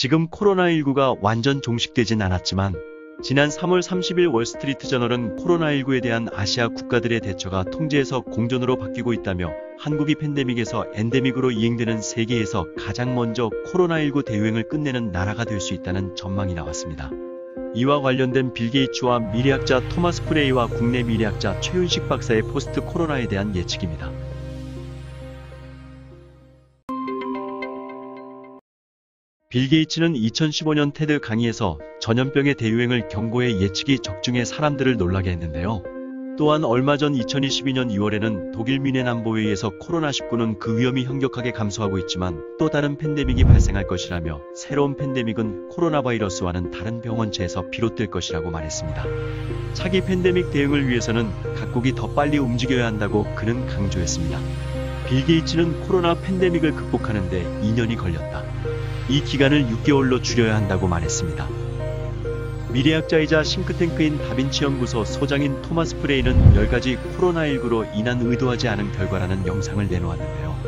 지금 코로나19가 완전 종식되진 않았지만 지난 3월 30일 월스트리트저널은 코로나19에 대한 아시아 국가들의 대처가 통제에서 공전으로 바뀌고 있다며 한국이 팬데믹에서 엔데믹으로 이행되는 세계에서 가장 먼저 코로나19 대유행을 끝내는 나라가 될 수 있다는 전망이 나왔습니다. 이와 관련된 빌 게이츠와 미래학자 토마스 프레이와 국내 미래학자 최윤식 박사의 포스트 코로나에 대한 예측입니다. 빌 게이츠는 2015년 테드 강의에서 전염병의 대유행을 경고해 예측이 적중해 사람들을 놀라게 했는데요. 또한 얼마 전 2022년 2월에는 독일 뮌헨 안보회의에서 코로나19는 그 위험이 현격하게 감소하고 있지만 또 다른 팬데믹이 발생할 것이라며 새로운 팬데믹은 코로나 바이러스와는 다른 병원체에서 비롯될 것이라고 말했습니다. 차기 팬데믹 대응을 위해서는 각국이 더 빨리 움직여야 한다고 그는 강조했습니다. 빌 게이츠는 코로나 팬데믹을 극복하는 데 2년이 걸렸다. 이 기간을 6개월로 줄여야 한다고 말했습니다. 미래학자이자 싱크탱크인 다빈치 연구소 소장인 토마스 프레이는 10가지 코로나19로 인한 의도하지 않은 결과라는 영상을 내놓았는데요.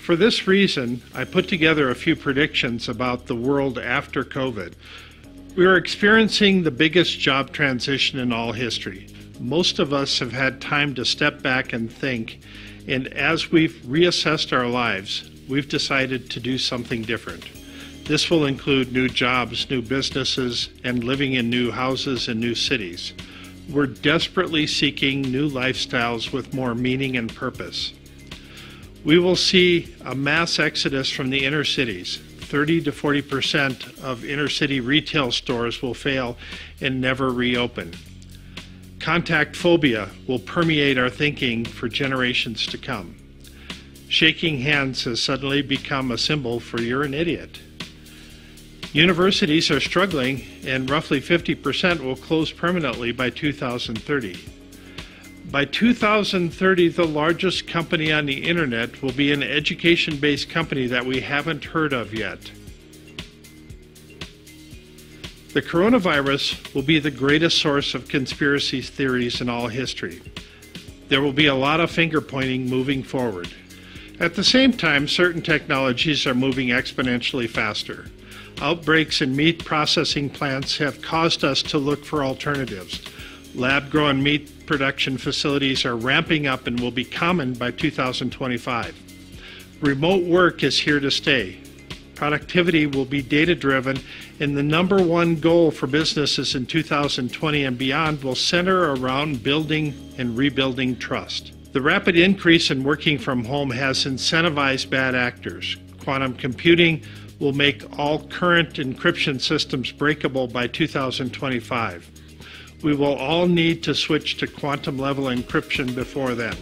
For this reason, I put together a few predictions about the world after COVID. We are experiencing the biggest job transition in all history. Most of us have had time to step back and think, and as we've reassessed our lives, we've decided to do something different. This will include new jobs, new businesses, and living in new houses and new cities. We're desperately seeking new lifestyles with more meaning and purpose. We will see a mass exodus from the inner cities. 30 to 40% of inner city retail stores will fail and never reopen. Contact phobia will permeate our thinking for generations to come. Shaking hands has suddenly become a symbol for you're an idiot. Universities are struggling, and roughly 50% will close permanently by 2030. By 2030, the largest company on the internet will be an education-based company that we haven't heard of yet. The coronavirus will be the greatest source of conspiracy theories in all history. There will be a lot of finger-pointing moving forward. At the same time, certain technologies are moving exponentially faster. Outbreaks in meat processing plants have caused us to look for alternatives. Lab-grown meat production facilities are ramping up and will be common by 2025. Remote work is here to stay. Productivity will be data-driven, and the number one goal for businesses in 2020 and beyond will center around building and rebuilding trust. The rapid increase in working from home has incentivized bad actors. Quantum computing will make all current encryption systems breakable by 2025. We will all need to switch to quantum-level encryption before then.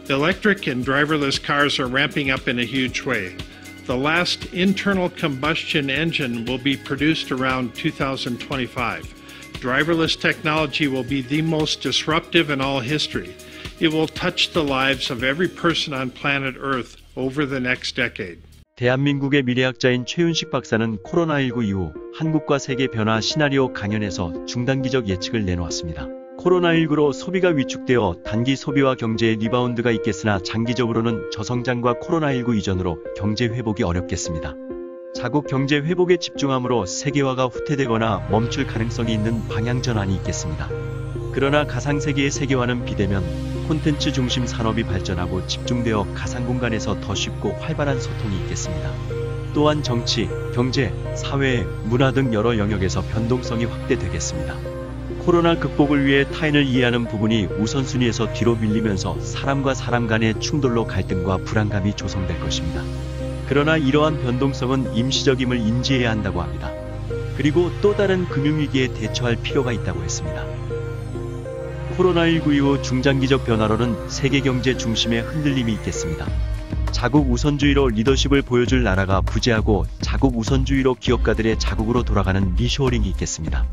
Electric and driverless cars are ramping up in a huge way. The last internal combustion engine will be produced around 2025. Driverless technology will be the most disruptive in all history. It will touch the lives of every person on planet Earth over the next decade. 대한민국의 미래학자인 최윤식 박사는 코로나19 이후 한국과 세계 변화 시나리오 강연에서 중단기적 예측을 내놓았습니다. 코로나19로 소비가 위축되어 단기 소비와 경제의 리바운드가 있겠으나 장기적으로는 저성장과 코로나19 이전으로 경제 회복이 어렵겠습니다. 자국 경제 회복에 집중함으로 세계화가 후퇴되거나 멈출 가능성이 있는 방향 전환이 있겠습니다. 그러나 가상세계의 세계화는 비대면, 콘텐츠 중심 산업이 발전하고 집중되어 가상공간에서 더 쉽고 활발한 소통이 있겠습니다. 또한 정치, 경제, 사회, 문화 등 여러 영역에서 변동성이 확대되겠습니다. 코로나 극복을 위해 타인을 이해하는 부분이 우선순위에서 뒤로 밀리면서 사람과 사람 간의 충돌로 갈등과 불안감이 조성될 것입니다. 그러나 이러한 변동성은 임시적임을 인지해야 한다고 합니다. 그리고 또 다른 금융위기에 대처할 필요가 있다고 했습니다. 코로나19 이후 중장기적 변화로는 세계 경제 중심의 흔들림이 있겠습니다. 자국 우선주의로 리더십을 보여줄 나라가 부재하고 자국 우선주의로 기업가들의 자국으로 돌아가는 리쇼어링이 있겠습니다.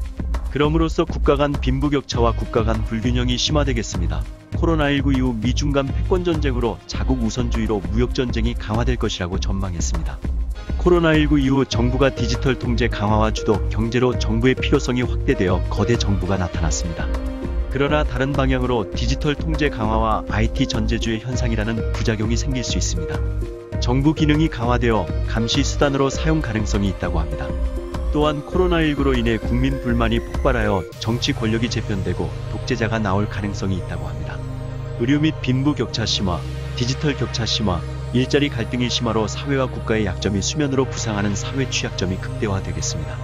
그럼으로써 국가 간 빈부격차와 국가 간 불균형이 심화되겠습니다. 코로나19 이후 미중 간 패권전쟁으로 자국 우선주의로 무역전쟁이 강화될 것이라고 전망했습니다. 코로나19 이후 정부가 디지털 통제 강화와 주도 경제로 정부의 필요성이 확대되어 거대 정부가 나타났습니다. 그러나 다른 방향으로 디지털 통제 강화와 IT 전제주의 현상이라는 부작용이 생길 수 있습니다. 정부 기능이 강화되어 감시 수단으로 사용 가능성이 있다고 합니다. 또한 코로나19로 인해 국민 불만이 폭발하여 정치 권력이 재편되고 독재자가 나올 가능성이 있다고 합니다. 의료 및 빈부 격차 심화, 디지털 격차 심화, 일자리 갈등이 심화로 사회와 국가의 약점이 수면으로 부상하는 사회 취약점이 극대화되겠습니다.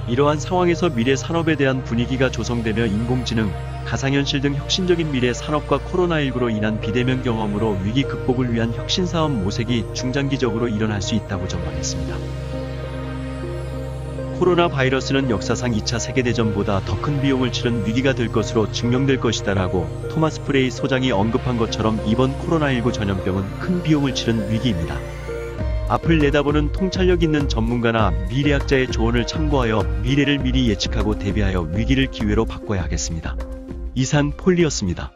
이러한 상황에서 미래 산업에 대한 분위기가 조성되며 인공지능, 가상현실 등 혁신적인 미래 산업과 코로나19로 인한 비대면 경험으로 위기 극복을 위한 혁신사업 모색이 중장기적으로 일어날 수 있다고 전망했습니다. 코로나 바이러스는 역사상 2차 세계대전보다 더 큰 비용을 치른 위기가 될 것으로 증명될 것이다라고 토마스 프레이 소장이 언급한 것처럼 이번 코로나19 전염병은 큰 비용을 치른 위기입니다. 앞을 내다보는 통찰력 있는 전문가나 미래학자의 조언을 참고하여 미래를 미리 예측하고 대비하여 위기를 기회로 바꿔야 하겠습니다. 이상 폴리였습니다.